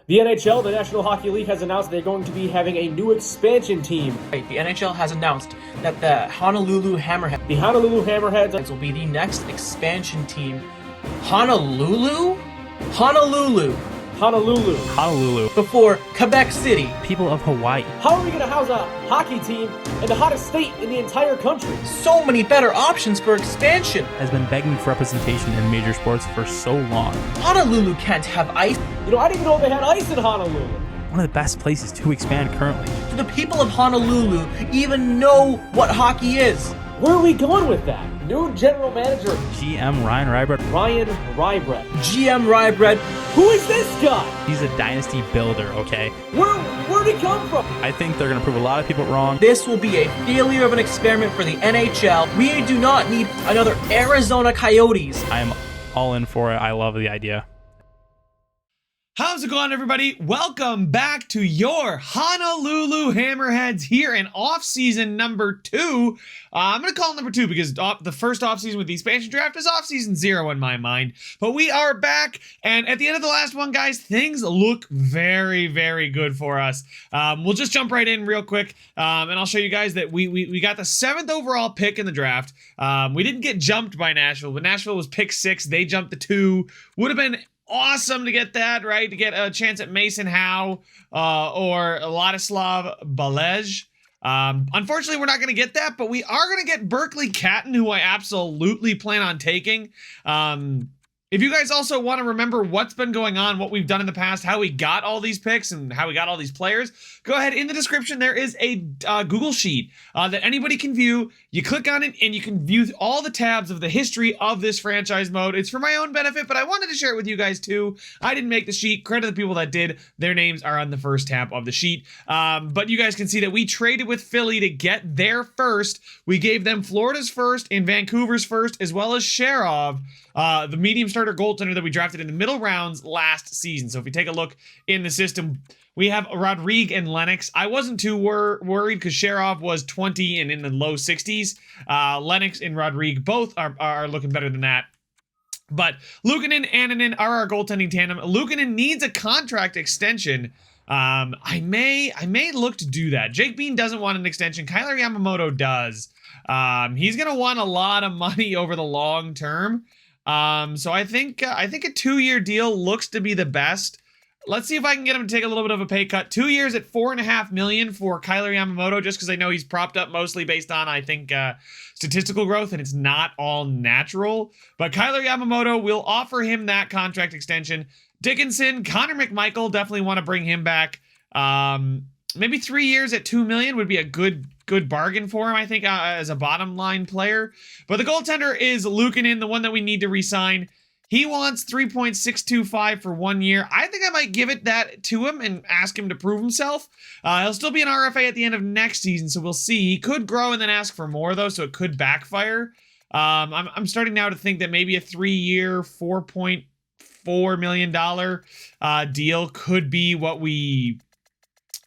The NHL, the National Hockey League, has announced they're going to be having a new expansion team. The NHL has announced that the Honolulu Hammerheads, The Honolulu Hammerheads will be the next expansion team. Honolulu? Honolulu. Honolulu. Honolulu. Before Quebec City. People of Hawaii. How are we going to house a hockey team in the hottest state in the entire country? So many better options for expansion. Has been begging for representation in major sports for so long. Honolulu can't have ice. You know, I didn't even know they had ice in Honolulu. One of the best places to expand currently. Do the people of Honolulu even know what hockey is? Where are we going with that? New general manager, GM Ryan Ryebrad. Ryan Ryebrad. GM Ryebrad. Who is this guy? He's a dynasty builder, okay? Where'd he come from? I think they're going to prove a lot of people wrong. This will be a failure of an experiment for the NHL. We do not need another Arizona Coyotes. I am all in for it. I love the idea. How's it going, everybody? Welcome back to your Honolulu Hammerheads here in off-season number 2. I'm going to call it number 2 because the first off-season with the expansion draft is off-season 0 in my mind. But we are back, and at the end of the last one, guys, things look very, very good for us. We'll just jump right in real quick, and I'll show you guys that we got the 7th overall pick in the draft. We didn't get jumped by Nashville, but Nashville was pick 6. They jumped to 2. Would have been awesome to get that, right? To get a chance at Mason Howe or Ladislav Balej. Unfortunately, we're not going to get that, but we are going to get Berkeley Catton, who I absolutely plan on taking. If you guys also want to remember what's been going on, what we've done in the past, how we got all these picks and how we got all these players, go ahead. In the description, there is a Google Sheet that anybody can view. You click on it and you can view all the tabs of the history of this franchise mode. It's for my own benefit, but I wanted to share it with you guys too. I didn't make the sheet. Credit the people that did. Their names are on the first tab of the sheet. But you guys can see that we traded with Philly to get their first. We gave them Florida's first and Vancouver's first, as well as Sherov, the medium starter goaltender that we drafted in the middle rounds last season. So if you take a look in the system, we have Rodrigue and Lennox. I wasn't too worried because Sherov was 20 and in the low 60s. Lennox and Rodrigue both are looking better than that. But Luukkonen and Annunen are our goaltending tandem. Luukkonen needs a contract extension. I may look to do that. Jake Bean doesn't want an extension. Kyler Yamamoto does. He's going to want a lot of money over the long term. So I think a 2-year deal looks to be the best. Let's see if I can get him to take a little bit of a pay cut. 2 years at $4.5 million for Kyler Yamamoto, just because I know he's propped up mostly based on, I think, statistical growth, and it's not all natural. But Kyler Yamamoto will offer him that contract extension. Dickinson, Connor McMichael, definitely want to bring him back. Maybe 3 years at $2 million would be a good bargain for him, I think, as a bottom line player. But the goaltender is Luukkonen, the one that we need to re-sign. He wants $3.625 for 1 year. I think I might give it that to him and ask him to prove himself. He'll still be an RFA at the end of next season, so we'll see. He could grow and then ask for more, though, so it could backfire. I'm starting now to think that maybe a 3-year, $4.4 million deal could be what we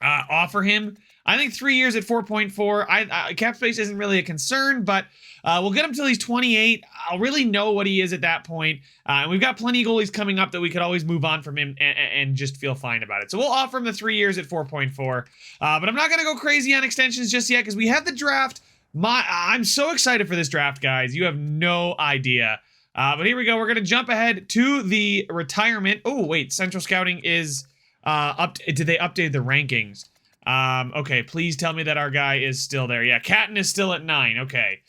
offer him. I think 3 years at 4.4. Cap space isn't really a concern, but we'll get him till he's 28. I'll really know what he is at that point. And we've got plenty of goalies coming up that we could always move on from him and just feel fine about it. So we'll offer him the 3 years at 4.4. But I'm not going to go crazy on extensions just yet because we have the draft. I'm so excited for this draft, guys. You have no idea. But here we go. We're going to jump ahead to the retirement. Oh, wait. Central Scouting is did they update the rankings? Okay, please tell me that our guy is still there. Yeah, Catton is still at 9. Okay.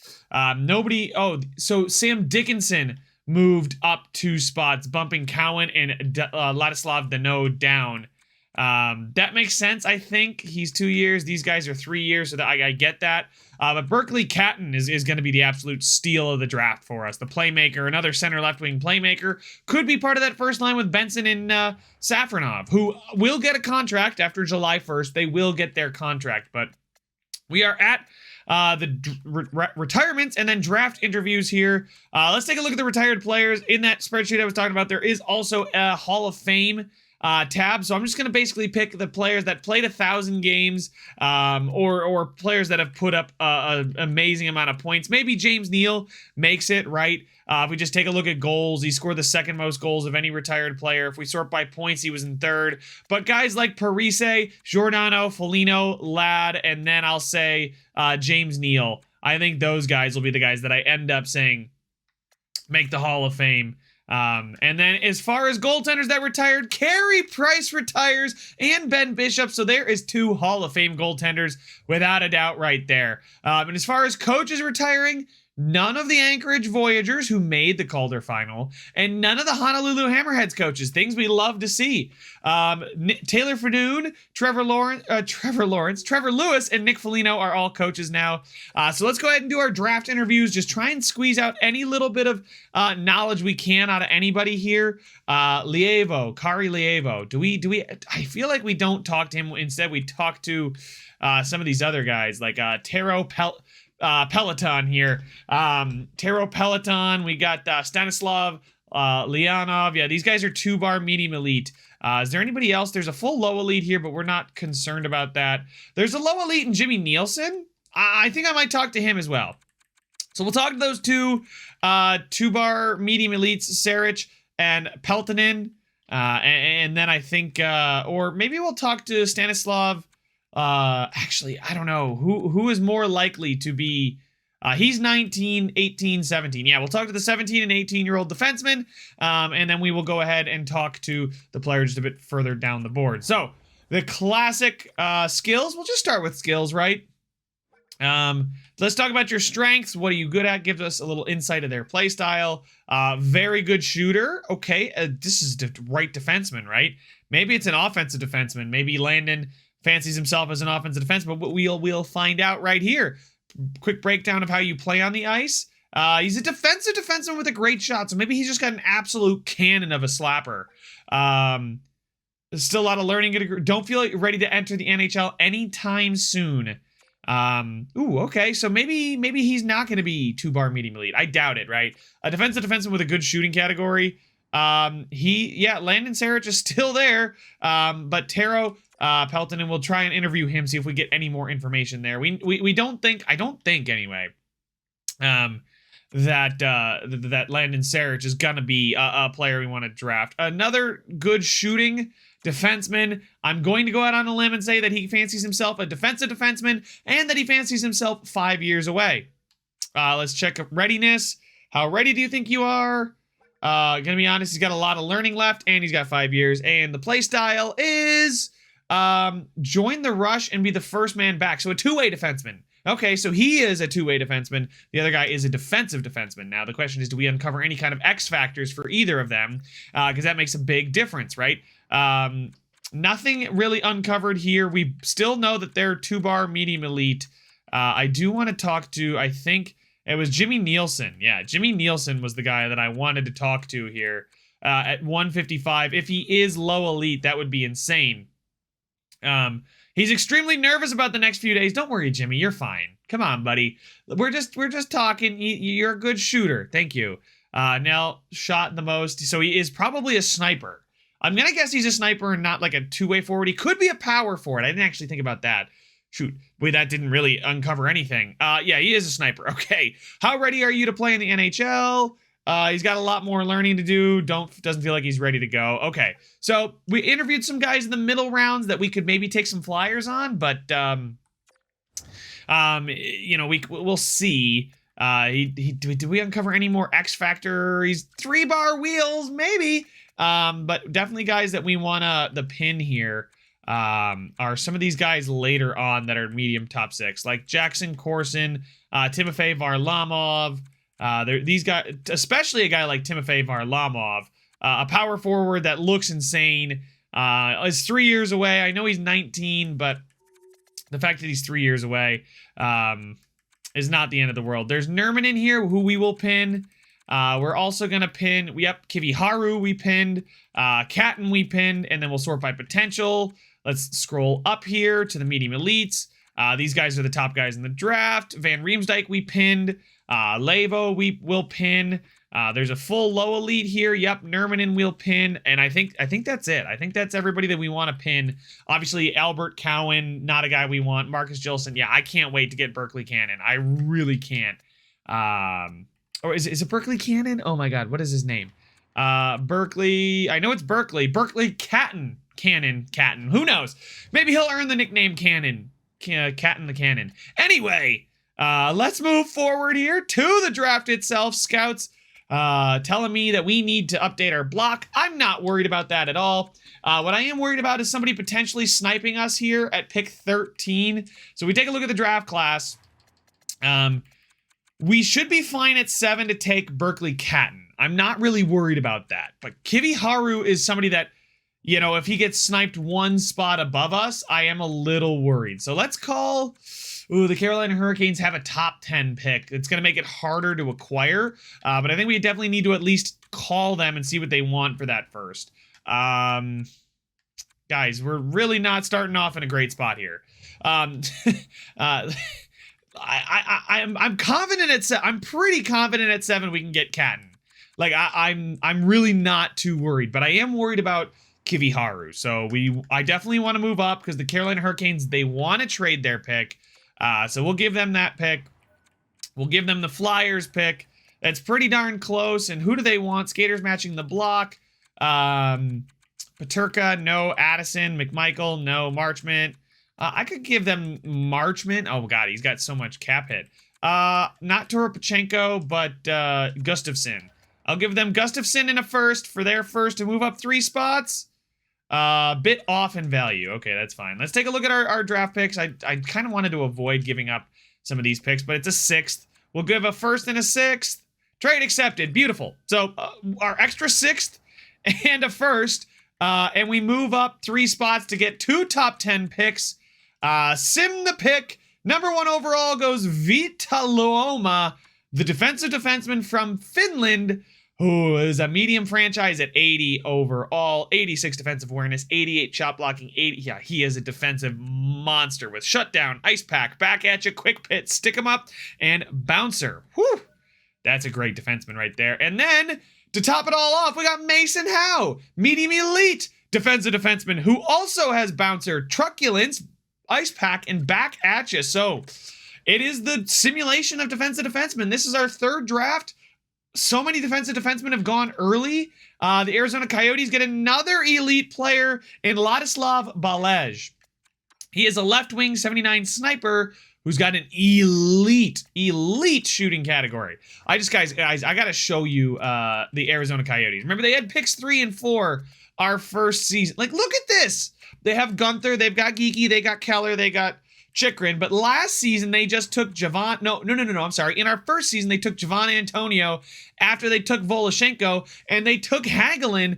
So Sam Dickinson moved up 2 spots, bumping Cowan and Ladislav Danault down. That makes sense, I think. He's 2 years. These guys are 3 years, so I get that. But Berkeley Catton is going to be the absolute steal of the draft for us. The playmaker, another center left-wing playmaker, could be part of that first line with Benson and Safronov, who will get a contract after July 1st. They will get their contract, but we are at the retirements and then draft interviews here. Let's take a look at the retired players. In that spreadsheet I was talking about, there is also a Hall of Fame tab. So I'm just going to basically pick the players that played 1,000 games, or players that have put up an amazing amount of points. Maybe James Neal makes it, right? If we just take a look at goals, he scored the second most goals of any retired player. If we sort by points, he was in third. But guys like Parise, Giordano, Foligno, Ladd, and then I'll say James Neal. I think those guys will be the guys that I end up saying make the Hall of Fame. And then as far as goaltenders that retired, Carey Price retires and Ben Bishop. So there is 2 Hall of Fame goaltenders without a doubt right there. And as far as coaches retiring, none of the Anchorage Voyagers who made the Calder final, and none of the Honolulu Hammerheads coaches, things we love to see. Taylor Fadoon, Trevor Lewis, and Nick Foligno are all coaches now. So let's go ahead and do our draft interviews. Just try and squeeze out any little bit of knowledge we can out of anybody here. Kari Lievo. Do we? I feel like we don't talk to him. Instead, we talk to some of these other guys like Taro Peloton here. Taro Peloton. We got Stanislav Leonov. Yeah, these guys are 2-bar medium elite. Is there anybody else? There's a full low elite here, but we're not concerned about that. There's a low elite in Jimmy Nielsen. I think I might talk to him as well. So we'll talk to those 2-bar medium elites, Sarich and Peltonen. And then I think, or maybe we'll talk to Stanislav. Actually, I don't know who is more likely to be. He's 19, 18, 17. Yeah, we'll talk to the 17 and 18-year-old defenseman, and then we will go ahead and talk to the player just a bit further down the board. So the classic skills. We'll just start with skills, right? Let's talk about your strengths. What are you good at? Gives us a little insight of their play style. Very good shooter. Okay, this is the right defenseman, right? Maybe it's an offensive defenseman. Maybe Landon fancies himself as an offensive defenseman, but we'll find out right here. Quick breakdown of how you play on the ice. He's a defensive defenseman with a great shot, so maybe he's just got an absolute cannon of a slapper. There's still a lot of learning. Don't feel like you're ready to enter the NHL anytime soon. Okay, so maybe he's not going to be 2-bar medium elite. I doubt it, right? A defensive defenseman with a good shooting category. Landon Sarich is still there, but Taro Peltonen, and we'll try and interview him, see if we get any more information there. We don't think, I don't think anyway, that Landon Sarich is gonna be a player we want to draft. Another good shooting defenseman. I'm going to go out on a limb and say that he fancies himself a defensive defenseman and that he fancies himself 5 years away. Let's check readiness. How ready do you think you are? Gonna be honest, he's got a lot of learning left and he's got 5 years. And the play style is join the rush and be the first man back. So a 2-way defenseman. Okay, so he is a 2-way defenseman. The other guy is a defensive defenseman. Now, the question is, do we uncover any kind of X factors for either of them? Because that makes a big difference, right? Nothing really uncovered here. We still know that they're 2-bar medium elite. I do want to talk to, I think it was Jimmy Nielsen. Yeah, Jimmy Nielsen was the guy that I wanted to talk to here at 155. If he is low elite, that would be insane. He's extremely nervous about the next few days. Don't worry, Jimmy. You're fine. Come on, buddy. We're just talking. You're a good shooter. Thank you. Nell shot the most. So he is probably a sniper. I'm going to guess he's a sniper and not like a 2-way forward. He could be a power forward. I didn't actually think about that. Shoot. Wait, that didn't really uncover anything. Yeah, he is a sniper. Okay. How ready are you to play in the NHL? He's got a lot more learning to do. Doesn't feel like he's ready to go. Okay. So we interviewed some guys in the middle rounds that we could maybe take some flyers on, but we'll see. Did we uncover any more X factor? He's 3-bar wheels, maybe. But definitely guys that we want the pin here are some of these guys later on that are medium top 6, like Jackson Corson, Timofey Varlamov. These guys, especially a guy like Timofey Varlamov, a power forward that looks insane, is 3 years away. I know he's 19, but the fact that he's 3 years away is not the end of the world. There's Nerman in here, who we will pin. We're also going to pin, Kiviharu we pinned, Catton we pinned, and then we'll sort by potential. Let's scroll up here to the medium elites. These guys are the top guys in the draft. Van Riemsdyk we pinned. Levo we will pin. There's a full low elite here. Yep, Nermanen will pin, and I think that's it. I think that's everybody that we want to pin. Obviously, Albert Cowan, not a guy we want. Marcus Gilson, yeah, I can't wait to get Berkeley Cannon. I really can't. Or is it Berkeley Cannon? Oh my God, what is his name? Berkeley. I know it's Berkeley. Berkeley Cannon. Who knows? Maybe he'll earn the nickname Cannon. Catton the Cannon. Anyway, let's move forward here to the draft itself. Scouts telling me that we need to update our block. I'm not worried about that at all. What I am worried about is somebody potentially sniping us here at pick 13. So we take a look at the draft class. We should be fine at 7 to take Berkeley Catton. I'm not really worried about that. But Kivi Haru is somebody that, you know, if he gets sniped one spot above us, I am a little worried. So let's call... Ooh, the Carolina Hurricanes have a top 10 pick. It's going to make it harder to acquire. But I think we definitely need to at least call them and see what they want for that first. Guys, we're really not starting off in a great spot here. I'm confident at 7. I'm pretty confident at 7 we can get Catton. Like I'm really not too worried, but I am worried about Kivi Haru. So I definitely want to move up because the Carolina Hurricanes, they want to trade their pick. So we'll give them that pick. We'll give them the Flyers pick. That's pretty darn close. And who do they want? Skaters matching the block. Paterka, no. Addison, McMichael, no. Marchment. I could give them Marchment. Oh God, he's got so much cap hit. Not Toropachenko, but Gustafsson. I'll give them Gustafsson in a first for their first to move up 3 spots. Bit off in value. Okay, that's fine. Let's take a look at our draft picks. I kind of wanted to avoid giving up some of these picks, but it's a 6th. We'll give a 1st and a 6th. Trade accepted. Beautiful. So our extra 6th and a 1st, and we move up 3 spots to get 2 top 10 picks. Sim the pick. Number 1 overall goes Vita Luoma, the defensive defenseman from Finland, who is a medium franchise at 80 overall, 86 defensive awareness, 88 shot blocking, 80. Yeah, he is a defensive monster with shutdown, ice pack, back at you, quick pit, stick him up, and bouncer. Whew. That's a great defenseman right there. And then, to top it all off, we got Mason Howe, medium elite defensive defenseman, who also has bouncer, truculence, ice pack, and back at you. So, it is the simulation of defensive defensemen. This is our 3rd draft. So many defensive defensemen have gone early. The Arizona Coyotes get another elite player in Ladislav Balej. He is a left wing 79 sniper who's got an elite shooting category. Guys, I got to show you the Arizona Coyotes. Remember, they had picks 3 and 4 our first season. Like, look at this. They have Gunther, they've got Geeky, they got Keller, they got Chikrin, but last season they just took Javon. No, I'm sorry. In our first season, they took Javon Antonio after they took Voloshenko, and they took Hagelin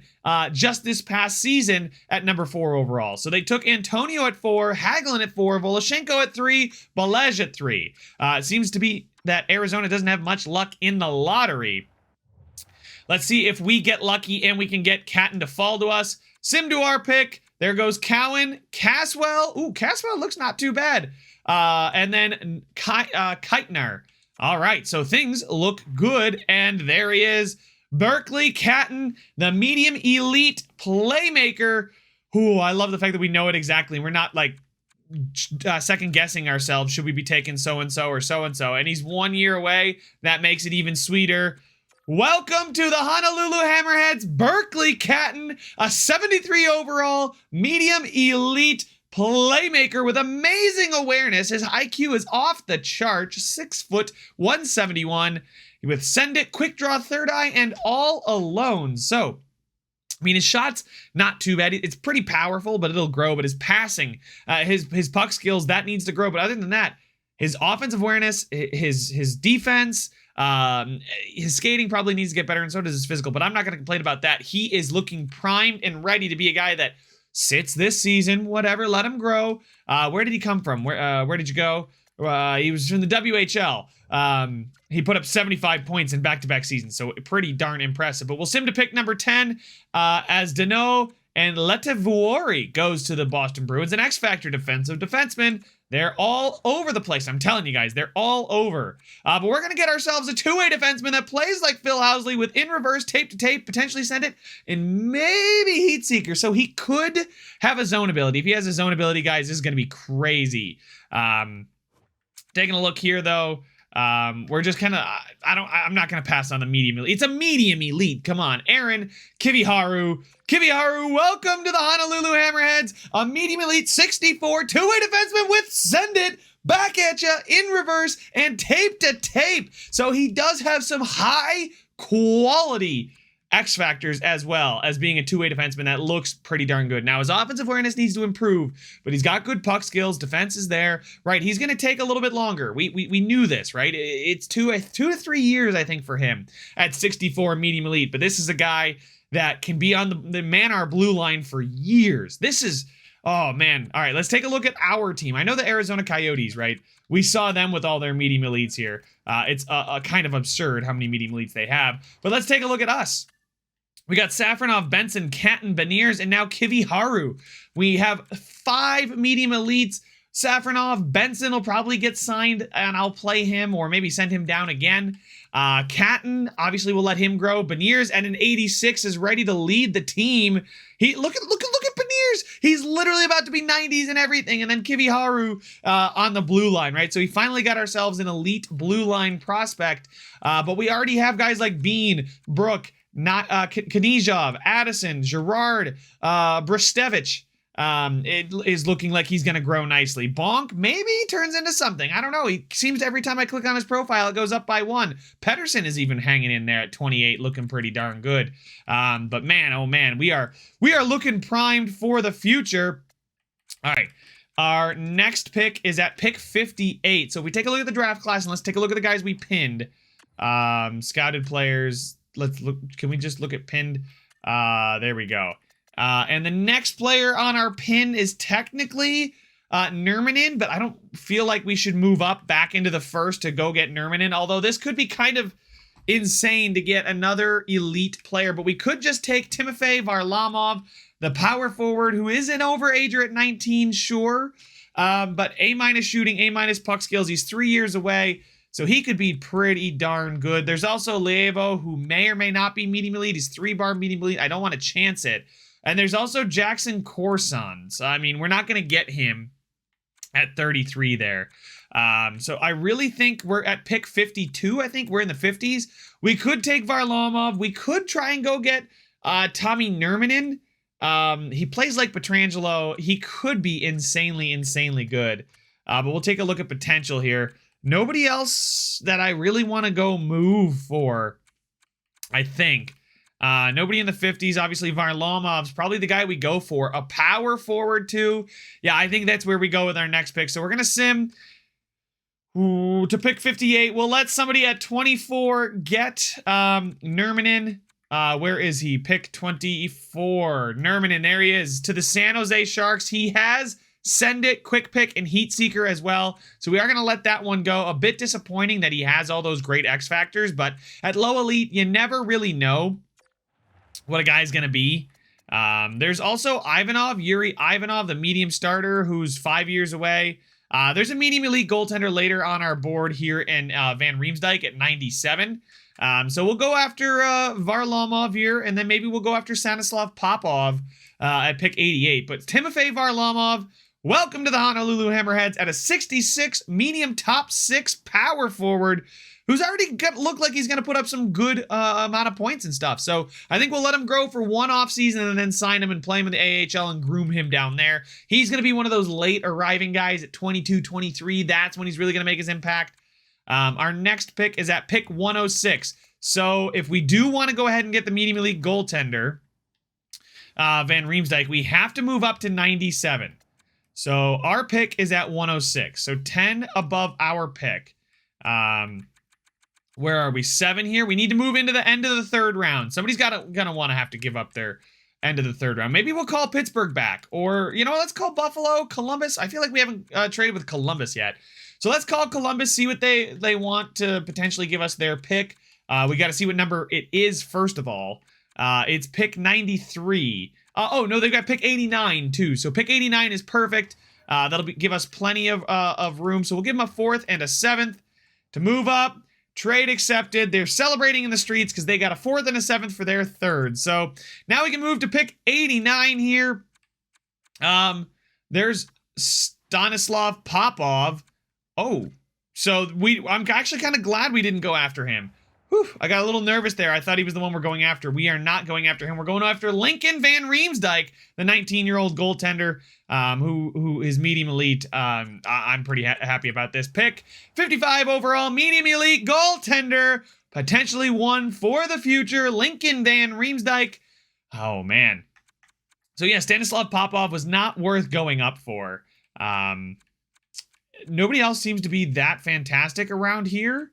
just this past season at number 4 overall. So they took Antonio at 4, Hagelin at 4, Voloshenko at 3, Balej at 3. It seems to be that Arizona doesn't have much luck in the lottery. Let's see if we get lucky and we can get Catton to fall to us. Sim to our pick. There goes Cowan, Caswell. Ooh, Caswell looks not too bad. And then Keitner. All right, so things look good. And there he is. Berkeley Catton, the medium elite playmaker. Ooh, I love the fact that we know it exactly. We're not like second guessing ourselves. Should we be taking so-and-so or so-and-so? And he's 1 year away. That makes it even sweeter. Welcome to the Honolulu Hammerheads, Berkeley Catton, a 73 overall, medium elite playmaker with amazing awareness. His IQ is off the chart, 6 foot, 171, with send it, quick draw, third eye, and all alone. So, I mean, his shot's not too bad. It's pretty powerful, but it'll grow. But his passing, his puck skills, that needs to grow. But other than that, his offensive awareness, his defense, his skating probably needs to get better, and so does his physical, but I'm not going to complain about that. He is looking primed and ready to be a guy that sits this season, whatever, let him grow. Where did he come from? Where did you go? He was from the WHL. He put up 75 points in back-to-back seasons, so pretty darn impressive. But we'll sim to pick number 10 as Dano and Letevuori goes to the Boston Bruins. An X-Factor defensive defenseman. They're all over the place. I'm telling you guys, they're all over. But we're going to get ourselves a two-way defenseman that plays like Phil Housley with in-reverse, tape-to-tape, potentially send it, and maybe Heat Seeker. So he could have a zone ability. If he has a zone ability, guys, this is going to be crazy. Taking a look here, though. We're just kind of, I'm not going to pass on the medium elite. It's a medium elite. Come on. Aaron Kiviharu. Kiviharu, welcome to the Honolulu Hammerheads. A medium elite 64 two-way defenseman with send it back at you in reverse and tape to tape. So he does have some high quality X factors as well as being a two-way defenseman that looks pretty darn good. Now, his offensive awareness needs to improve, but he's got good puck skills. Defense is there, right? He's going to take a little bit longer. We knew this, right? It's two to 3 years, I think, for him at 64 medium elite. But this is a guy that can be on the man-our blue line for years. This is, oh man. All right, let's take a look at our team. I know the Arizona Coyotes, right? We saw them with all their medium elites here. It's a kind of absurd how many medium elites they have. But let's take a look at us. We got Safronov, Benson, Catton, Beniers, and now Kiviharu. We have 5 medium elites. Safronov, Benson will probably get signed, and I'll play him or maybe send him down again. Catton, obviously we'll let him grow. Beniers at an 86 is ready to lead the team. Look at Beniers. He's literally about to be 90s and everything. And then Kiviharu on the blue line, right? So we finally got ourselves an elite blue line prospect. But we already have guys like Bean, Brook, Knizhov, Addison, Gerard, Bristevich. It is looking like he's going to grow nicely. Bonk maybe turns into something. I don't know. He seems to, every time I click on his profile, it goes up by 1. Pedersen is even hanging in there at 28, looking pretty darn good. But man, oh man, we are looking primed for the future. All right. Our next pick is at pick 58. So if we take a look at the draft class and let's take a look at the guys we pinned. Scouted players. Let's look. Can we just look at pinned? There we go. And the next player on our pin is technically Nurminen, but I don't feel like we should move up back into the first to go get Nurminen, although this could be kind of insane to get another elite player, but we could just take Timofey Varlamov, the power forward, who is an overager at 19, sure, but A- shooting, A- puck skills. He's 3 years away. So he could be pretty darn good. There's also Levo, who may or may not be medium elite. He's 3-bar medium elite. I don't want to chance it. And there's also Jackson Corson. So, I mean, we're not going to get him at 33 there. So I really think we're at pick 52. I think we're in the 50s. We could take Varlamov. We could try and go get Tommy Nurminen. He plays like Pietrangelo. He could be insanely good. But we'll take a look at potential here. Nobody else that I really want to go move for, I think. Nobody in the 50s. Obviously, Varlamov's probably the guy we go for. A power forward, too. Yeah, I think that's where we go with our next pick. So we're going to sim to pick 58. We'll let somebody at 24 get Nurminen. Where is he? Pick 24. Nurminen, there he is. To the San Jose Sharks. He has Send It, Quick Pick, and Heat Seeker as well. So we are going to let that one go. A bit disappointing that he has all those great X factors, but at low elite, you never really know what a guy's going to be. There's also Yuri Ivanov, the medium starter, who's 5 years away. There's a medium elite goaltender later on our board here in Van Riemsdyk at 97. So we'll go after Varlamov here, and then maybe we'll go after Stanislav Popov at pick 88. But Timofey Varlamov, welcome to the Honolulu Hammerheads at a 66 medium top 6 power forward who's already looked like he's going to put up some good amount of points and stuff. So I think we'll let him grow for one off season and then sign him and play him in the AHL and groom him down there. He's going to be one of those late arriving guys at 22, 23. That's when he's really going to make his impact. Our next pick is at pick 106. So if we do want to go ahead and get the medium elite goaltender, Van Riemsdyk, we have to move up to 97. So our pick is at 106. So 10 above our pick. Where are we? 7 here. We need to move into the end of the 3rd round. Somebody's gonna want to have to give up their end of the 3rd round. Maybe we'll call Pittsburgh back, or let's call Buffalo, Columbus. I feel like we haven't traded with Columbus yet, so let's call Columbus. See what they want to potentially give us their pick. We got to see what number it is first of all. It's pick 93. Oh, no, they've got pick 89, too. So pick 89 is perfect. That'll give us plenty of room. So we'll give them a 4th and a 7th to move up. Trade accepted. They're celebrating in the streets because they got a 4th and a 7th for their 3rd. So now we can move to pick 89 here. There's Stanislav Popov. Oh, so I'm actually kind of glad we didn't go after him. Whew, I got a little nervous there. I thought he was the one we're going after. We are not going after him. We're going after Lincoln Van Riemsdyk, the 19-year-old goaltender, who is medium elite. I'm pretty happy about this pick. 55 overall, medium elite goaltender, potentially one for the future, Lincoln Van Riemsdyk. Oh, man. So, yeah, Stanislav Popov was not worth going up for. Nobody else seems to be that fantastic around here.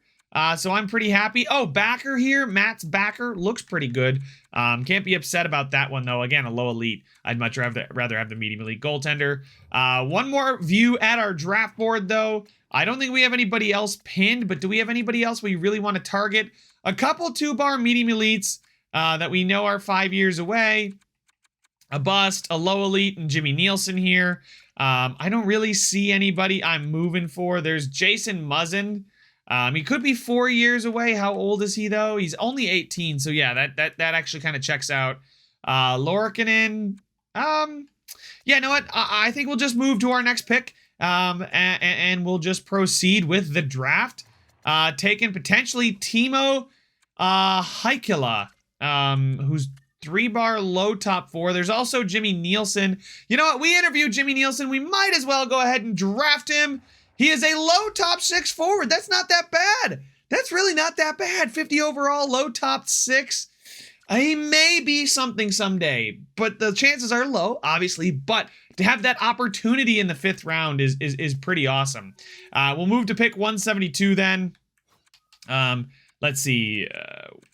So I'm pretty happy. Oh, backer here. Matt's backer looks pretty good. Can't be upset about that one, though. Again, a low elite. I'd much rather have the medium elite goaltender. One more view at our draft board, though. I don't think we have anybody else pinned, but do we have anybody else we really want to target? A couple 2-bar medium elites that we know are 5 years away. A bust, a low elite, and Jimmy Nielsen here. I don't really see anybody I'm moving for. There's Jason Muzzin. He could be 4 years away. How old is he, though? He's only 18, so yeah, that actually kind of checks out. Lorkinen, yeah, you know what? I think we'll just move to our next pick, and we'll just proceed with the draft. Taking potentially Timo Heikkila, who's 3-bar low top 4. There's also Jimmy Nielsen. You know what? We interviewed Jimmy Nielsen. We might as well go ahead and draft him. He is a low top 6 forward. That's not that bad. That's really not that bad. 50 overall, low top 6. He may be something someday, but the chances are low, obviously. But to have that opportunity in the 5th round is pretty awesome. We'll move to pick 172 then. Let's see.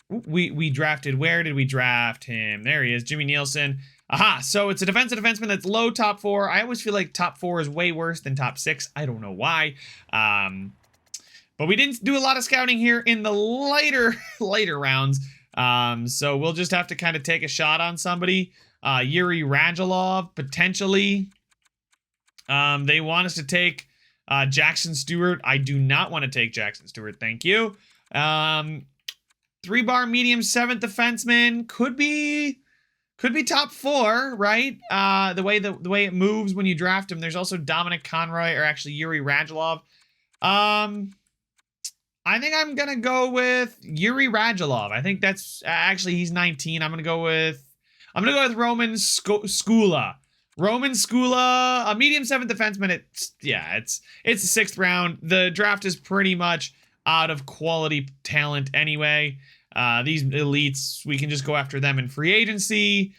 We drafted. Where did we draft him? There he is, Jimmy Nielsen. Aha, so it's a defenseman that's low top 4. I always feel like top 4 is way worse than top 6. I don't know why. But we didn't do a lot of scouting here in the later rounds. So we'll just have to kind of take a shot on somebody. Yuri Radulov, potentially. They want us to take Jackson Stewart. I do not want to take Jackson Stewart. Thank you. 3-bar medium 7th defenseman. Could be top 4, right? The way it moves when you draft him. There's also Dominic Conroy, or actually Yuri Radulov. I think I'm gonna go with Yuri Radulov. I think that's actually he's 19. I'm gonna go with Roman Skula. Roman Skula, a medium 7th defenseman. It's the 6th round. The draft is pretty much out of quality talent anyway. These elites, we can just go after them in free agency,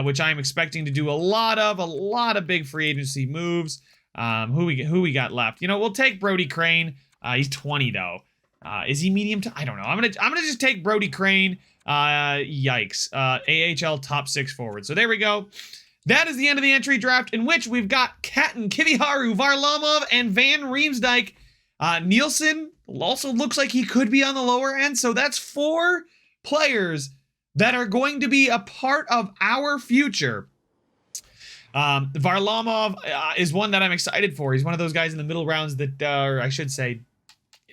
which I'm expecting to do a lot of big free agency moves. Who we got left? You know, we'll take Brody Crane. He's 20 though. Is he medium? I don't know. I'm gonna just take Brody Crane. Yikes. AHL top 6 forward. So there we go. That is the end of the entry draft, in which we've got Katin, Kiviharu, Varlamov, and Van Riemsdyk. Nielsen also looks like he could be on the lower end, so that's 4 players that are going to be a part of our future. Varlamov is one that I'm excited for. He's one of those guys in the middle rounds that, or I should say,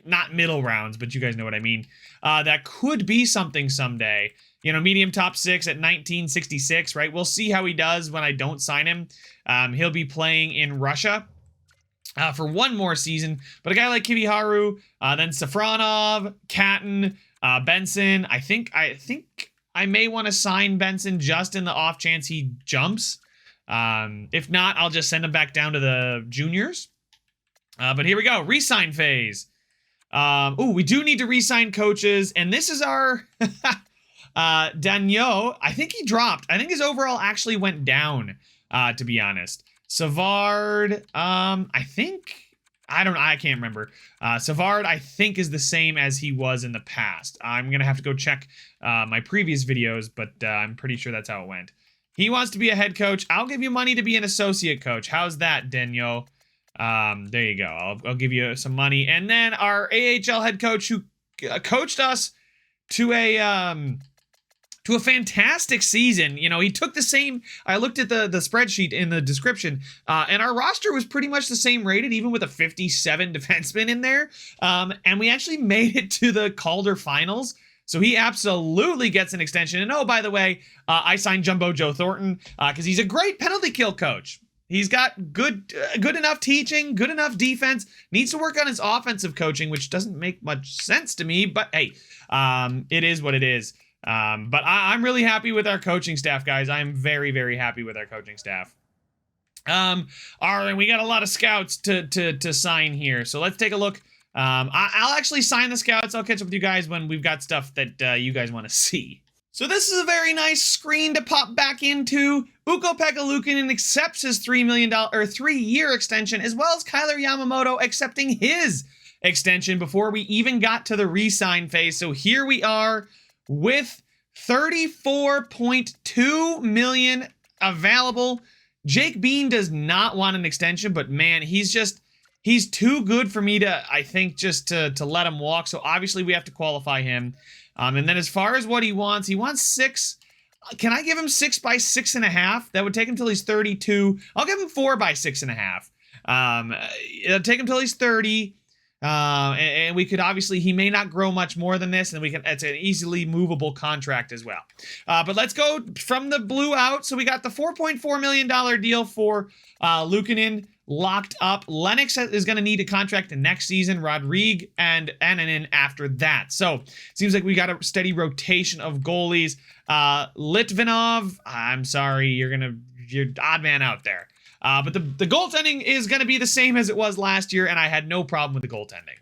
not middle rounds, but you guys know what I mean. That could be something someday. You know, medium top 6 at 1966, right? We'll see how he does when I don't sign him. He'll be playing in Russia for one more season. But a guy like Kiviharu, then Safronov, Katin, Benson. I think I may want to sign Benson just in the off chance he jumps. If not, I'll just send him back down to the juniors. But here we go. Re-sign phase. We do need to re-sign coaches. And this is our Daniel. I think he dropped. I think his overall actually went down, to be honest. Savard, I can't remember. Savard, I think, is the same as he was in the past. I'm going to have to go check my previous videos, but I'm pretty sure that's how it went. He wants to be a head coach. I'll give you money to be an associate coach. How's that, Daniel? There you go. I'll give you some money. And then our AHL head coach who coached us to to a fantastic season. You know, he took the same, I looked at the spreadsheet in the description, and our roster was pretty much the same rated, even with a 57 defenseman in there. And we actually made it to the Calder finals. So he absolutely gets an extension. And oh, by the way, I signed Jumbo Joe Thornton because he's a great penalty kill coach. He's got good enough teaching, good enough defense, needs to work on his offensive coaching, which doesn't make much sense to me, but hey, it is what it is. But I'm really happy with our coaching staff, guys. I'm very, very happy with our coaching staff. All right, we got a lot of scouts to sign here, so let's take a look. I'll actually sign the scouts. I'll catch up with you guys when we've got stuff that you guys want to see. So this is a very nice screen to pop back into. Ukko-Pekka Luukkonen accepts his $3 million or 3-year extension, as well as Kyler Yamamoto accepting his extension before we even got to the re-sign phase. So here we are with $34.2 million available. Jake Bean does not want an extension, but man, he's too good for me to, I think, just to let him walk. So obviously we have to qualify him. And then as far as what he wants 6. Can I give him 6 by 6.5? That would take him till he's 32. I'll give him 4 by 6.5. It'll take him till he's 30. And we could obviously, he may not grow much more than this, and it's an easily movable contract as well. But let's go from the blue out. So we got the $4.4 million deal for Luukkonen locked up. Lennox is going to need a contract next season. Rodrigue and Annanen after that. So seems like we got a steady rotation of goalies. Litvinov, I'm sorry, you're odd man out there. But the goaltending is going to be the same as it was last year, and I had no problem with the goaltending.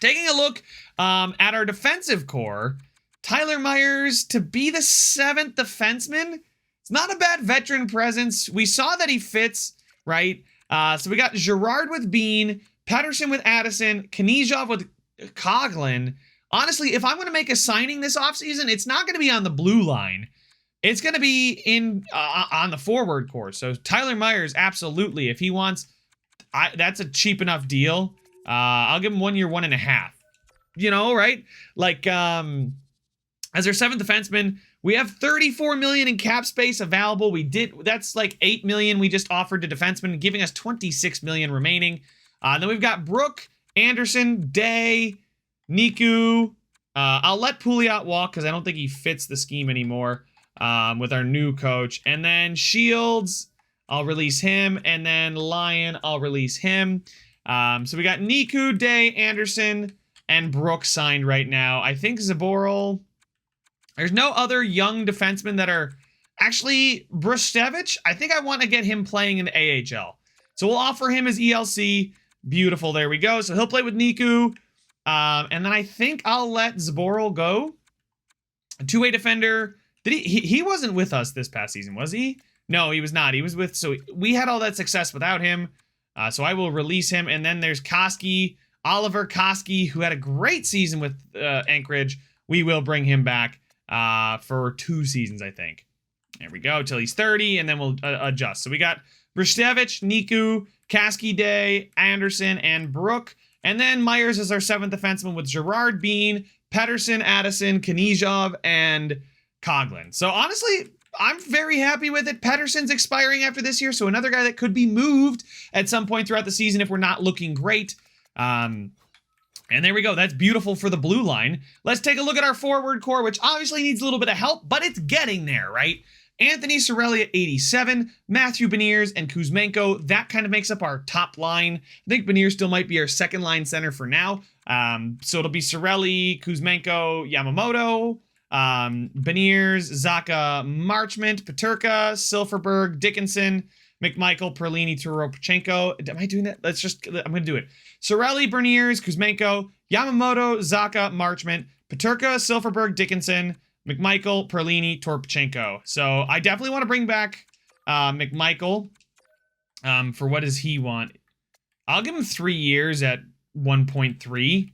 Taking a look at our defensive core, Tyler Myers to be the 7th defenseman. It's not a bad veteran presence. We saw that he fits, right? So we got Girard with Bean, Pettersson with Addison, Knizhov with Coughlin. Honestly, if I'm going to make a signing this offseason, it's not going to be on the blue line. It's going to be in on the forward core. So Tyler Myers, absolutely. If he wants, that's a cheap enough deal. I'll give him 1 year, 1.5. You know, right? Like, as our 7th defenseman, we have $34 million in cap space available. That's like $8 million we just offered to defensemen, giving us $26 million remaining. Then we've got Brooke, Anderson, Day, Niku. I'll let Pouliot walk because I don't think he fits the scheme anymore with our new coach. And then Shields, I'll release him. And then Lyon, I'll release him. So we got Niku, Day, Anderson, and Brooke signed right now. I think Zaboral. There's no other young defensemen that are actually Brustevich. I think I want to get him playing in the AHL. So we'll offer him his ELC. Beautiful. There we go. So he'll play with Niku. And then I think I'll let Zaboral go. A 2-way defender. Did he wasn't with us this past season, was he? No, he was not. He was with, so we had all that success without him. So I will release him. And then there's Koski, Oliver Koski, who had a great season with Anchorage. We will bring him back for 2 seasons, I think. There we go, till he's 30, and then we'll adjust. So we got Brustevich, Niku, Koski, Day, Anderson, and Brooke. And then Myers is our 7th defenseman with Girard, Bean, Pettersson, Addison, Knizhov, and Coughlin. So honestly, I'm very happy with it. Pettersson's expiring after this year, so another guy that could be moved at some point throughout the season if we're not looking great. And there we go. That's beautiful for the blue line. Let's take a look at our forward core, which obviously needs a little bit of help, but it's getting there, right? Anthony Cirelli at 87, Matthew Beniers, and Kuzmenko. That kind of makes up our top line. I think Beniers still might be our second line center for now. So it'll be Cirelli, Kuzmenko, Yamamoto, Beniers, Zaka, Marchment, Peterka, Silverberg, Dickinson, McMichael, Perlini, Toropchenko. Am I doing that? I'm going to do it. Cirelli, Beniers, Kuzmenko, Yamamoto, Zaka, Marchment, Peterka, Silverberg, Dickinson, McMichael, Perlini, Toropchenko. So I definitely want to bring back McMichael. For what does he want? I'll give him 3 years at 1.3.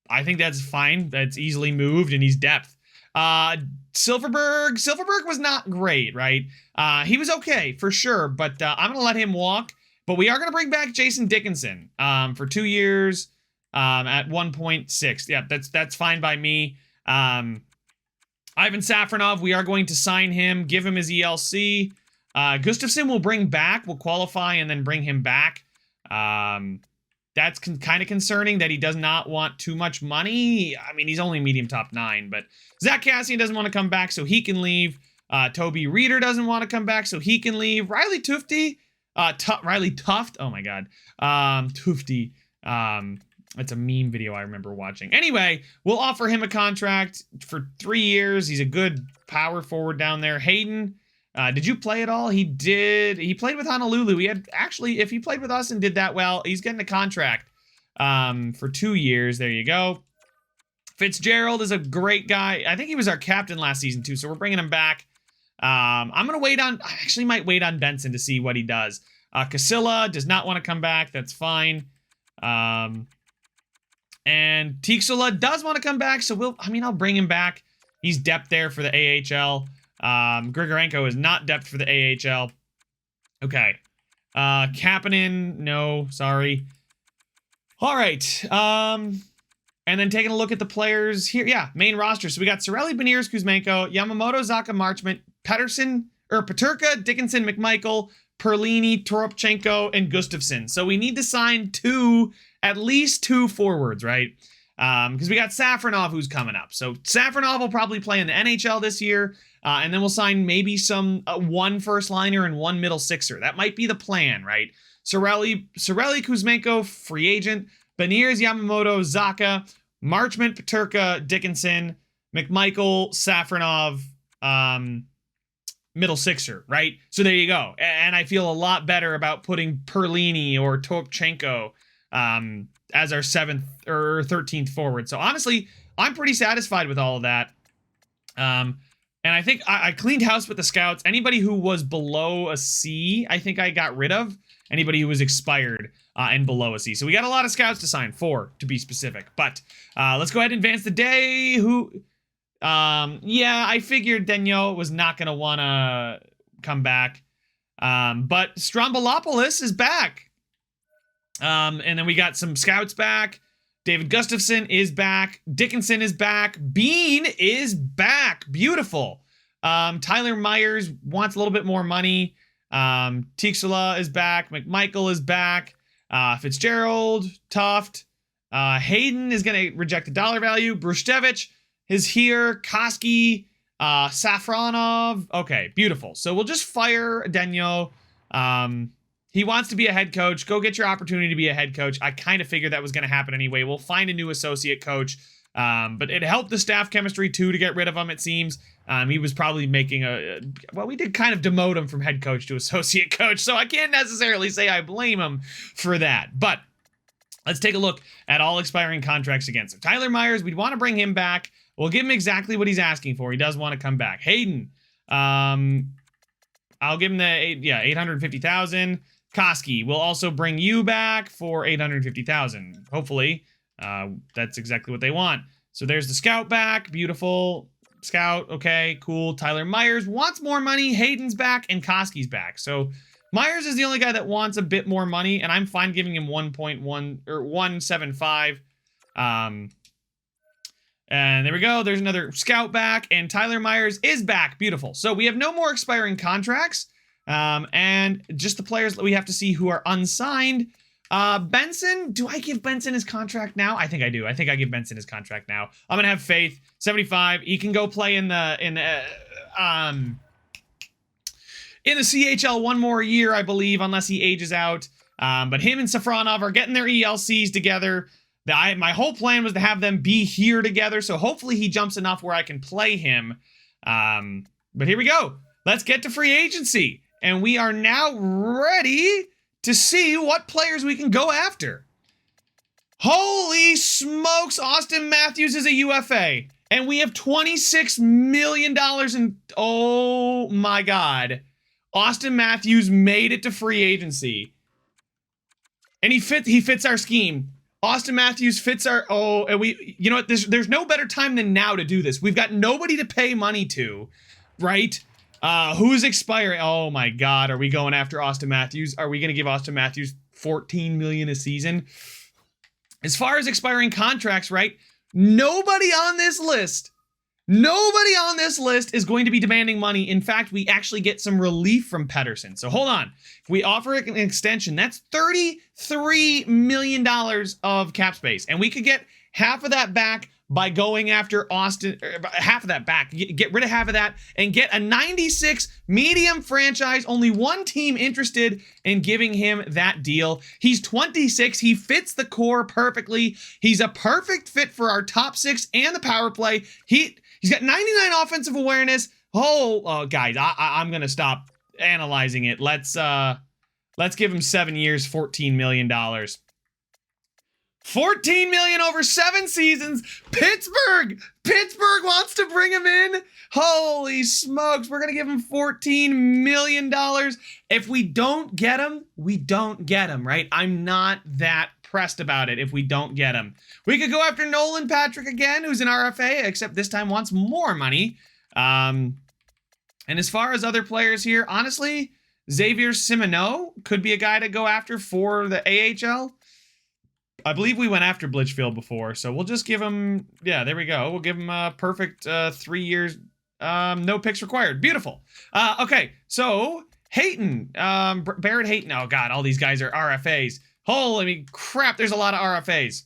I think that's fine. That's easily moved, and he's depth. Silverberg was not great, right? He was okay for sure, but I'm gonna let him walk. But we are gonna bring back Jason Dickinson for 2 years at 1.6. Yeah, that's fine by me. Ivan Safronov, we are going to sign him, give him his ELC. Gustafsson will bring back, will qualify, and then bring him back. That's kind of concerning that he does not want too much money. I mean, he's only medium top 9, but Zach Cassian doesn't want to come back, so he can leave. Toby Reeder doesn't want to come back, so he can leave. Riley Tufte, Riley Tuft, oh my god, Tufte, it's a meme video I remember watching. Anyway, we'll offer him a contract for 3 years. He's a good power forward down there. Hayden, did you play at all? He did. He played with Honolulu. He had actually, if he played with us and did that well, he's getting a contract for 2 years. There you go. Fitzgerald is a great guy. I think he was our captain last season too, so we're bringing him back. I'm gonna wait on. I actually might wait on Benson to see what he does. Casilla does not want to come back. That's fine. And Tixula does want to come back, so I'll bring him back. He's depth there for the AHL. Grigorenko is not depth for the AHL. Okay. Kapanen, no, sorry. All right. And then taking a look at the players here. Yeah, main roster. So we got Cirelli, Beniers, Kuzmenko, Yamamoto, Zaka, Marchment, Peterka, Dickinson, McMichael, Perlini, Toropchenko, and Gustafsson. So we need to sign at least two forwards, right? Because we got Safronov who's coming up. So Safronov will probably play in the NHL this year. And then we'll sign maybe one first liner and one middle sixer. That might be the plan, right? Cirelli, Kuzmenko, free agent. Beniers, Yamamoto, Zaka, Marchment, Peterka, Dickinson, McMichael, Safronov, middle sixer, right? So there you go. And I feel a lot better about putting Perlini or Toropchenko as our 7th or 13th forward. So honestly, I'm pretty satisfied with all of that. And I think I cleaned house with the scouts. Anybody who was below a C, I think I got rid of. Anybody who was expired and below a C. So we got a lot of scouts to sign, 4 to be specific. But let's go ahead and advance the day. Yeah, I figured Daniel was not going to want to come back. But Strombolopoulos is back. And then we got some scouts back. David Gustafsson is back. Dickinson is back. Bean is back. Beautiful. Tyler Myers wants a little bit more money. Tixula is back. McMichael is back. Fitzgerald, Tuft. Hayden is going to reject the dollar value. Bruštevich is here. Koski, Safronov. Okay, beautiful. So we'll just fire Denyo. He wants to be a head coach. Go get your opportunity to be a head coach. I kind of figured that was going to happen anyway. We'll find a new associate coach. But it helped the staff chemistry too to get rid of him, it seems. He was probably making we did kind of demote him from head coach to associate coach, so I can't necessarily say I blame him for that. But let's take a look at all expiring contracts again. So Tyler Myers, we'd want to bring him back. We'll give him exactly what he's asking for. He does want to come back. Hayden, I'll give him the 850,000. Koski, we'll also bring you back for 850,000. Hopefully, that's exactly what they want. So there's the scout back. Beautiful. Scout, okay, cool. Tyler Myers wants more money. Hayden's back and Koski's back. So Myers is the only guy that wants a bit more money, and I'm fine giving him 1.1 or 175. And there we go. There's another scout back, and Tyler Myers is back. Beautiful. So we have no more expiring contracts, and just the players that we have to see who are unsigned. Benson, do I give Benson his contract now? I think I do. I think I give Benson his contract now. I'm gonna have faith. 75. He can go play in the CHL one more year, I believe, unless he ages out. But him and Safronov are getting their ELCs together. My whole plan was to have them be here together, so hopefully he jumps enough where I can play him. But here we go. Let's get to free agency. And we are now ready to see what players we can go after. Holy smokes, Austin Matthews is a UFA. And we have $26 million in... Oh my God. Austin Matthews made it to free agency. And he fits our scheme. Austin Matthews fits our... Oh, and you know what? There's no better time than now to do this. We've got nobody to pay money to, right? Who's expiring? Oh my God, are we going after Austin Matthews? Are we going to give Austin Matthews $14 million a season? As far as expiring contracts, right? Nobody on this list Nobody on this list is going to be demanding money. In fact, we actually get some relief from Pettersson. So hold on. If we offer an extension, that's $33 million of cap space. And we could get half of that back by going after Austin, half of that back, get rid of half of that and get a 96 medium franchise. Only one team interested in giving him that deal. He's 26. He fits the core perfectly. He's a perfect fit for our top six and the power play. He's got 99 offensive awareness. Oh, guys, I'm going to stop analyzing it. Let's give him 7 years, $14 million. $14 million over 7 seasons. Pittsburgh wants to bring him in. Holy smokes. We're going to give him $14 million. If we don't get him, we don't get him, right? I'm not that pressed about it if we don't get him. We could go after Nolan Patrick again, who's an RFA, except this time wants more money. And as far as other players here, honestly, Xavier Simoneau could be a guy to go after for the AHL. I believe we went after Blitchfield before, so we'll just give him, yeah, there we go. We'll give him a perfect 3 years, no picks required. Beautiful. Okay, so Hayton, Barrett Hayton. Oh, God, all these guys are RFAs. Holy crap, there's a lot of RFAs.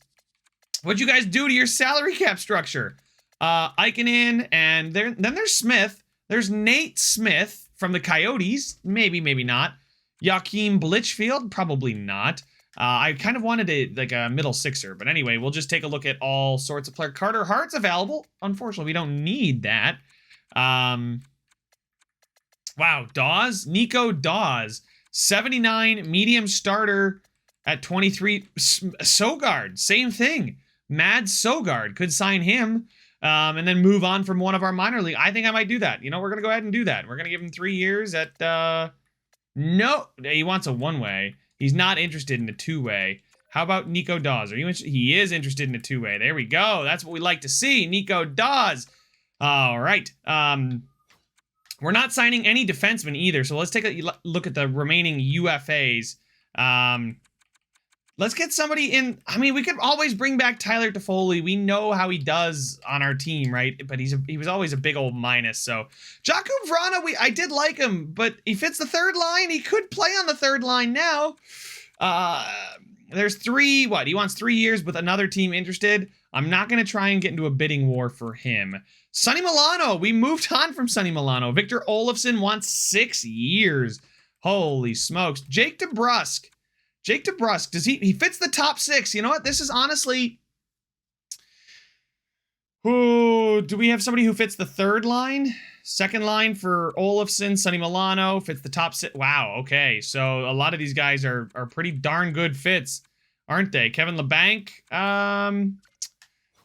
What'd you guys do to your salary cap structure? Ikonen, and then there's Smith. There's Nate Smith from the Coyotes. Maybe, maybe not. Joachim Blitchfield, probably not. I kind of wanted like a middle sixer, but anyway, we'll just take a look at all sorts of players. Carter Hart's available. Unfortunately, we don't need that. Wow, Dawes, Nico Dawes, 79 medium starter at 23. Sogard, same thing. Mads Sogard, could sign him and then move on from one of our minor league. I think I might do that. You know, we're gonna go ahead and do that. We're gonna give him 3 years at no, he wants a one-way. He's not interested in a two-way. How about Nico Dawes? Are you interested? He is interested in a two-way. There we go. That's what we like to see. Nico Dawes. All right. We're not signing any defensemen either, so let's take a look at the remaining UFAs. Let's get somebody in. I mean, we could always bring back Tyler Toffoli. We know how he does on our team, right? But he was always a big old minus. So Jakub Vrana, I did like him, but he fits the third line. He could play on the third line now. There's 3. What? He wants 3 years with another team interested. I'm not going to try and get into a bidding war for him. Sonny Milano. We moved on from Sonny Milano. Victor Olofsson wants 6 years. Holy smokes. Jake DeBrusk. Does he fits the top 6? You know what? This is honestly, do we have somebody who fits the third line? Second line for Olofsson, Sonny Milano fits the top 6. Wow. Okay. So a lot of these guys are pretty darn good fits, aren't they? Kevin LeBanc.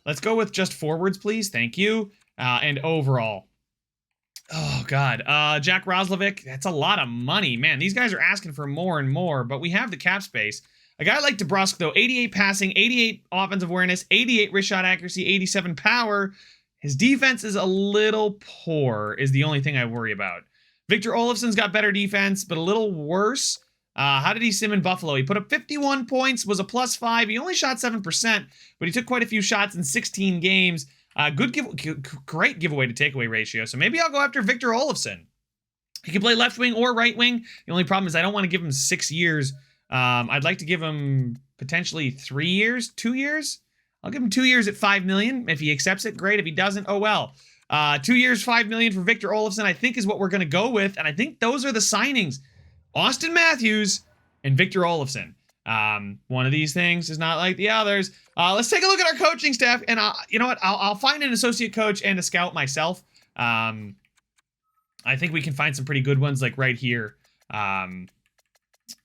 Let's go with just forwards, please. Thank you. And overall. Oh, God. Jack Roslovic, that's a lot of money. Man, these guys are asking for more and more, but we have the cap space. A guy like DeBrusk, though, 88 passing, 88 offensive awareness, 88 wrist shot accuracy, 87 power. His defense is a little poor, is the only thing I worry about. Victor Olofsson's got better defense, but a little worse. How did he sim in Buffalo? He put up 51 points, was a +5. He only shot 7%, but he took quite a few shots in 16 games. Great giveaway to takeaway ratio. So maybe I'll go after Victor Olofsson. He can play left wing or right wing. The only problem is I don't want to give him 6 years. I'd like to give him potentially 3 years, 2 years. I'll give him 2 years at $5 million. If he accepts it, great. If he doesn't, oh well. 2 years, $5 million for Victor Olofsson, I think is what we're going to go with. And I think those are the signings. Austin Matthews and Victor Olofsson. One of these things is not like the others. Let's take a look at our coaching staff, and you know what? I'll find an associate coach and a scout myself. I think we can find some pretty good ones, like right here.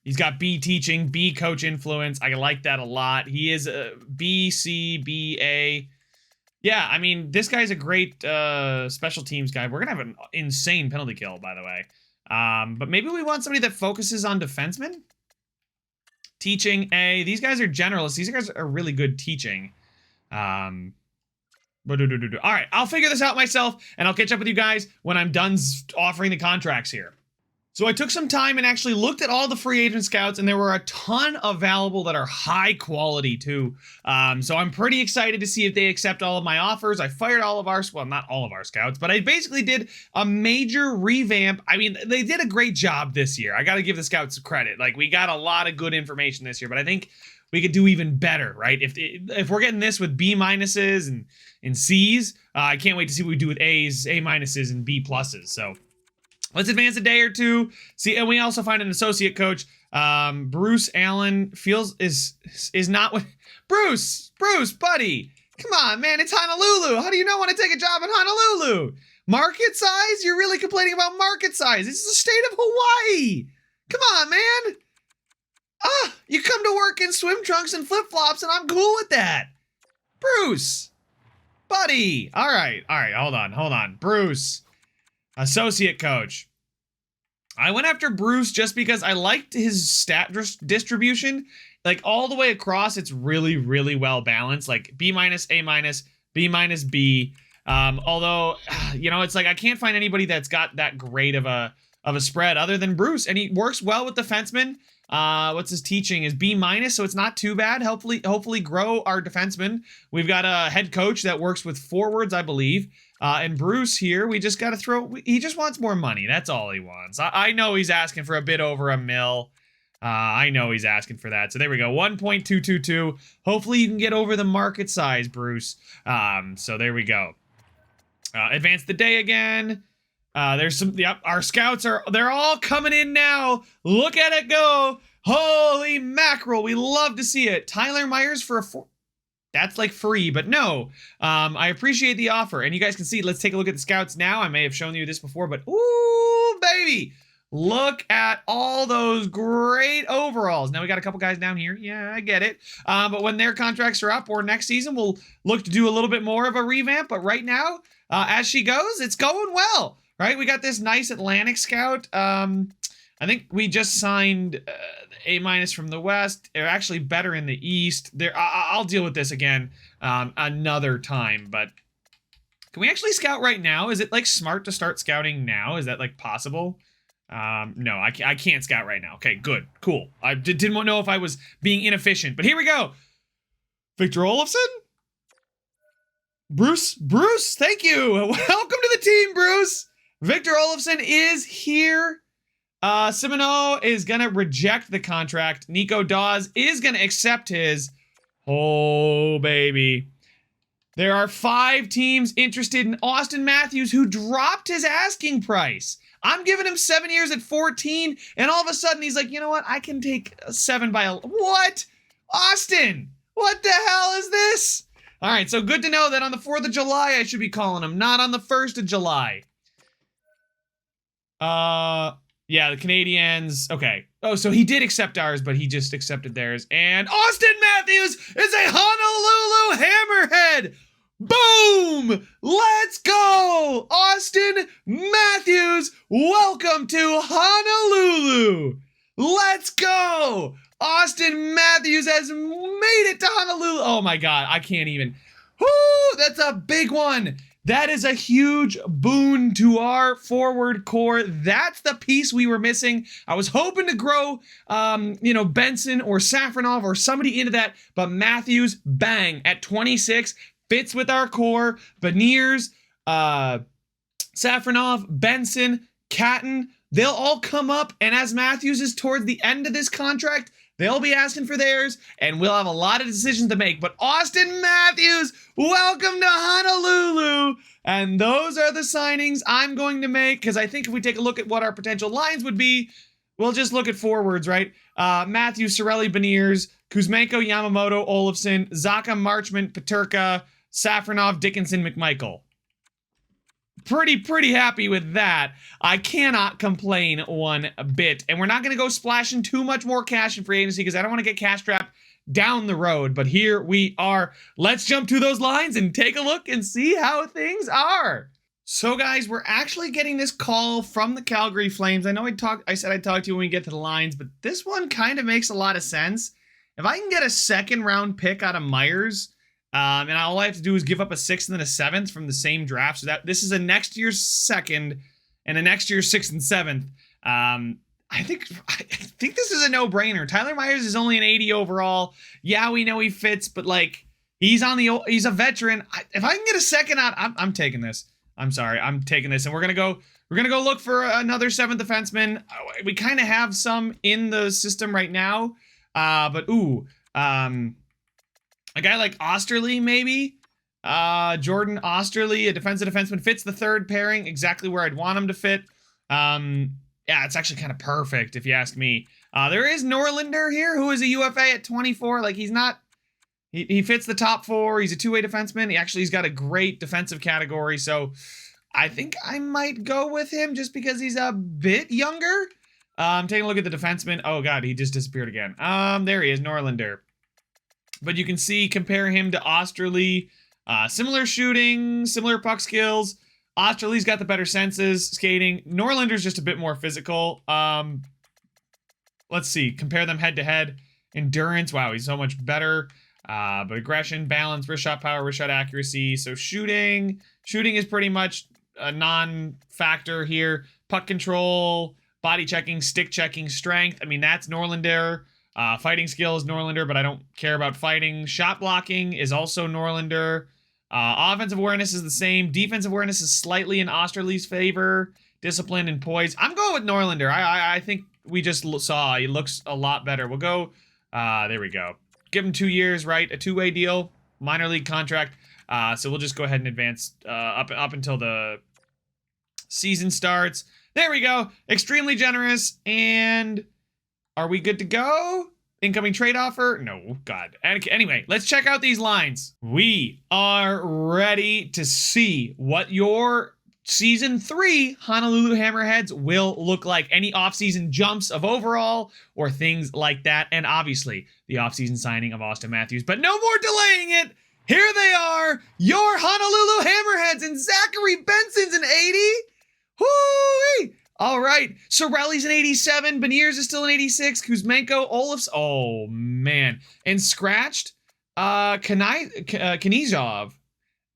He's got B teaching, B coach influence. I like that a lot. He is a B, C, B, A. Yeah, I mean, this guy's a great special teams guy. We're gonna have an insane penalty kill, by the way. But maybe we want somebody that focuses on defensemen. Teaching A. These guys are generalists. These guys are really good teaching. All right, I'll figure this out myself, and I'll catch up with you guys when I'm done offering the contracts here. So I took some time and actually looked at all the free agent scouts, and there were a ton available that are high quality too. So I'm pretty excited to see if they accept all of my offers. I fired all of our, well, not all of our scouts, but I basically did a major revamp. I mean, they did a great job this year. I got to give the scouts credit. Like, we got a lot of good information this year, but I think we could do even better, right? If we're getting this with B minuses and C's, I can't wait to see what we do with A's, A minuses, and B pluses. So let's advance a day or two. See, and we also find an associate coach. Bruce Allen is not what Bruce, buddy. Come on, man, it's Honolulu. How do you not want to take a job in Honolulu? Market size? You're really complaining about market size. This is the state of Hawaii. Come on, man. You come to work in swim trunks and flip-flops, and I'm cool with that. Bruce, buddy. All right, hold on. Bruce, associate coach. I went after Bruce just because I liked his stat distribution. Like, all the way across, it's really, really well balanced. Like, B minus, A minus, B minus, B. Although, you know, it's like I can't find anybody that's got that great of a spread other than Bruce, and he works well with defensemen. What's his teaching is B minus, so it's not too bad. Hopefully grow our defensemen. We've got a head coach that works with forwards, I believe. And Bruce here, we just got to he just wants more money. That's all he wants. I know he's asking for a bit over $1 million. I know he's asking for that. So there we go. 1.222. Hopefully you can get over the market size, Bruce. So there we go. Advance the day again. There's some, yep, our scouts they're all coming in now. Look at it go. Holy mackerel. We love to see it. Tyler Myers for that's like free, but no. I appreciate the offer. And you guys can see, let's take a look at the scouts now. I may have shown you this before, but ooh, baby. Look at all those great overalls. Now we got a couple guys down here. Yeah, I get it. But when their contracts are up or next season, we'll look to do a little bit more of a revamp. But right now, as she goes, it's going well. Right, we got this nice Atlantic scout. I think we just signed A minus from the West. They're actually better in the East. I'll deal with this again another time. But can we actually scout right now? Is it like smart to start scouting now? Is that like possible? No, I can't scout right now. Okay, good, cool. I didn't know if I was being inefficient, but here we go. Victor Olofsson. Bruce, thank you. Welcome to the team, Bruce. Victor Olofsson is here. Simoneau is going to reject the contract. Nico Dawes is going to accept his. Oh, baby. There are 5 teams interested in Austin Matthews, who dropped his asking price. I'm giving him 7 years at 14, and all of a sudden he's like, you know what? I can take 7 by 11. What? Austin, what the hell is this? All right, so good to know that on the 4th of July, I should be calling him, not on the 1st of July. Yeah, the Canadiens. Okay. Oh, so he did accept ours, but he just accepted theirs. And Austin Matthews is a Honolulu Hammerhead. Boom! Let's go! Austin Matthews, welcome to Honolulu. Let's go! Austin Matthews has made it to Honolulu. Oh my God, I can't even. Whoo! That's a big one. That is a huge boon to our forward core. That's the piece we were missing. I was hoping to grow, Benson or Safronov or somebody into that, but Matthews, bang, at 26, fits with our core. Beniers, Safronov, Benson, Catton, they'll all come up, and as Matthews is towards the end of this contract, they'll be asking for theirs, and we'll have a lot of decisions to make. But Austin Matthews, welcome to Honolulu. And those are the signings I'm going to make, because I think if we take a look at what our potential lines would be, we'll just look at forwards, right? Matthews, Cirelli, Beniers, Kuzmenko, Yamamoto, Olofsson, Zaka, Marchment, Peterka, Safronov, Dickinson, McMichael. Pretty happy with that. I cannot complain one bit. And we're not going to go splashing too much more cash in free agency because I don't want to get cash strapped down the road. But here we are. Let's jump to those lines and take a look and see how things are. So guys, we're actually getting this call from the Calgary Flames. I know I said I'd talk to you when we get to the lines, but this one kind of makes a lot of sense. If I can get a second round pick out of Myers, and all I have to do is give up a 6th and then a 7th from the same draft. So that this is a next year's 2nd and a next year's 6th and 7th. I think this is a no-brainer. Tyler Myers is only an 80 overall. Yeah, we know he fits, but like he's a veteran. If I can get a second out, I'm taking this. I'm sorry, I'm taking this, and we're gonna go look for another 7th defenseman. We kind of have some in the system right now, but a guy like Osterley maybe. Jordan Osterley, a defensive defenseman, fits the 3rd pairing exactly where I'd want him to fit. Yeah, it's actually kind of perfect if you ask me. There is Norlinder here, who is a UFA at 24. Like he fits the top 4. He's a 2-way defenseman. He's got a great defensive category. So I think I might go with him just because he's a bit younger. Taking a look at the defenseman. Oh God, he just disappeared again. There he is, Norlinder. But you can see, compare him to Osterley. Similar shooting, similar puck skills. Osterley's got the better senses, skating. Norlinder's just a bit more physical. Let's see, compare them head to head. Endurance, wow, he's so much better. But aggression, balance, wrist shot power, wrist shot accuracy. So shooting is pretty much a non-factor here. Puck control, body checking, stick checking, strength. I mean, that's Norlinder. Fighting skill is Norlinder, but I don't care about fighting. Shot blocking is also Norlinder. Offensive awareness is the same. Defensive awareness is slightly in Osterley's favor. Discipline and poise. I'm going with Norlinder. I think we just saw he looks a lot better. We'll go. There we go. Give him 2 years, right? A 2-way deal, minor league contract. So we'll just go ahead and advance up until the season starts. There we go. Extremely generous. And are we good to go? Incoming trade offer? No, God. Anyway, let's check out these lines. We are ready to see what your Season 3 Honolulu Hammerheads will look like. Any offseason jumps of overall or things like that. And obviously, the offseason signing of Austin Matthews. But no more delaying it. Here they are, your Honolulu Hammerheads, and Zachary Benson's an 80. Whoo-wee! All right, Sorelli's an 87, Beniers is still an 86, Kuzmenko, Olaf's, oh man, and scratched, Knizov.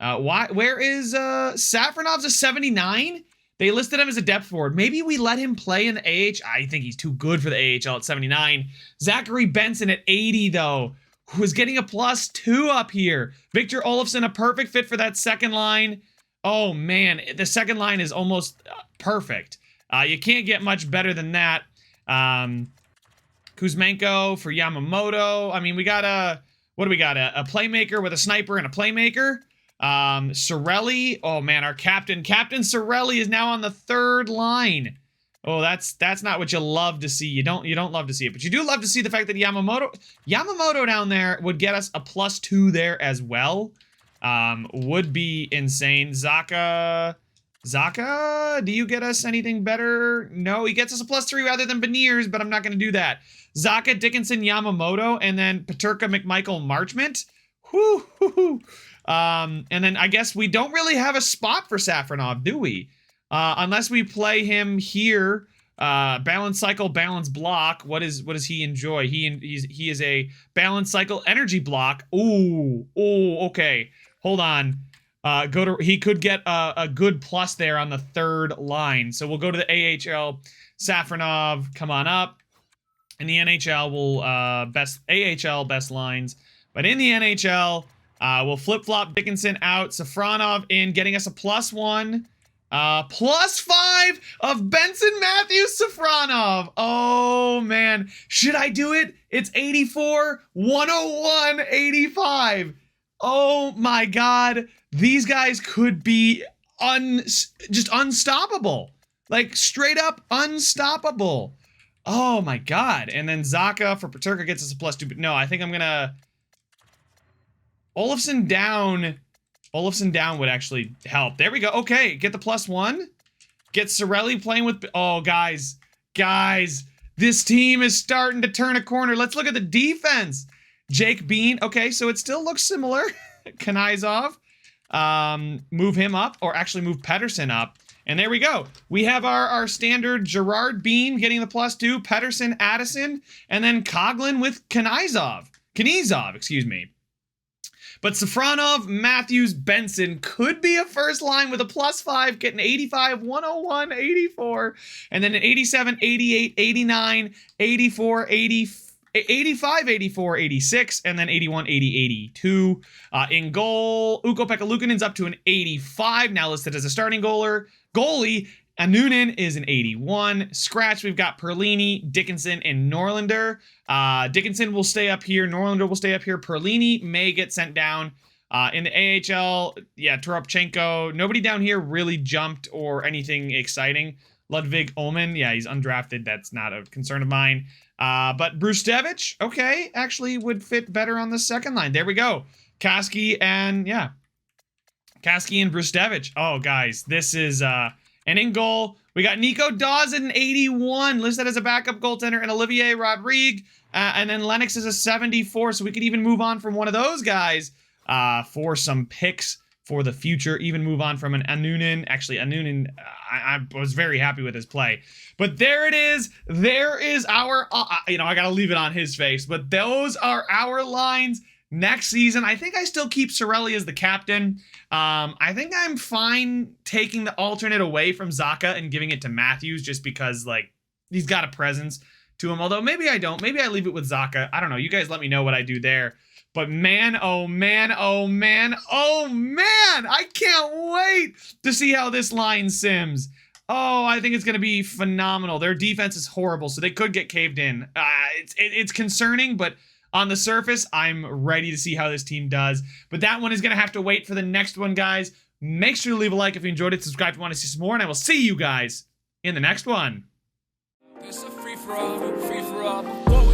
Where is, Safronov's a 79? They listed him as a depth forward. Maybe we let him play in the AH. I think he's too good for the AHL at 79. Zachary Benson at 80 though, who's getting a +2 up here. Victor Olofsson, a perfect fit for that second line. Oh man, the second line is almost perfect. You can't get much better than that. Kuzmenko for Yamamoto. I mean, we got a playmaker with a sniper and a playmaker. Sorelli. Oh man, our Captain Sorelli is now on the 3rd line. Oh, that's not what you love to see. You don't love to see it, but you do love to see the fact that Yamamoto down there would get us a +2 there as well. Would be insane. Zaka, do you get us anything better? No, he gets us a +3 rather than Beniers, but I'm not going to do that. Zaka, Dickinson, Yamamoto, and then Peterka, McMichael, Marchment. Whoo. And then I guess we don't really have a spot for Safronov, do we? Unless we play him here. Balance cycle, balance block. What does he enjoy? He is a balance cycle energy block. Ooh, okay. Hold on. He could get a good plus there on the 3rd line. So we'll go to the AHL. Safronov, come on up. In the NHL, we'll AHL best lines. But in the NHL, we'll flip-flop Dickinson out, Safronov in, getting us a +1. +5 of Benson Matthews Safronov. Oh man, should I do it? It's 84, 101, 85. Oh my God. These guys could be just unstoppable. Like, straight up unstoppable. Oh, my God. And then Zaka for Peterka gets us a +2. But no, I think I'm going to... Olofsson down would actually help. There we go. Okay, get the +1. Get Sorelli playing with... Oh, guys. This team is starting to turn a corner. Let's look at the defense. Jake Bean. Okay, so it still looks similar. Knizov. Move him up, or actually move Pettersson up. And there we go. We have our standard Gerard Bean getting the +2, Pettersson, Addison, and then Coughlin with Knizov, excuse me. But Safronov, Matthews, Benson could be a first line with a +5, getting 85, 101, 84, and then an 87, 88, 89, 84, 85, 84, 86, and then 81, 80, 82. In goal, Ukko-Pekka Luukkonen's up to an 85, now listed as a starting goalie. Annunen is an 81. Scratch, we've got Perlini, Dickinson, and Norlinder. Dickinson will stay up here. Norlinder will stay up here. Perlini may get sent down. In the AHL, yeah, Toropchenko. Nobody down here really jumped or anything exciting. Ludvig Ullman, yeah, he's undrafted. That's not a concern of mine. But Brustevich, okay, actually would fit better on the second line. There we go. Kasky and Brustevich. Oh, guys, this is... And in goal, we got Nico Dawson, 81, listed as a backup goaltender, and Olivier Rodrigue. And then Lennox is a 74, so we could even move on from one of those guys for some picks for the future. Even move on from an Annunen. Actually, Annunen, I was very happy with his play. But there it is. There is our, I got to leave it on his face. But those are our lines. Next season, I think I still keep Cirelli as the captain. I think I'm fine taking the alternate away from Zacha and giving it to Matthews just because, like, he's got a presence to him. Although maybe I don't. Maybe I leave it with Zacha. I don't know. You guys let me know what I do there. But man, oh man, oh man, oh man, I can't wait to see how this line sims. Oh, I think it's going to be phenomenal. Their defense is horrible, so they could get caved in. It's concerning, but... on the surface, I'm ready to see how this team does. But that one is going to have to wait for the next one, guys. Make sure to leave a like if you enjoyed it. Subscribe if you want to see some more. And I will see you guys in the next one. It's a free for all, free for all.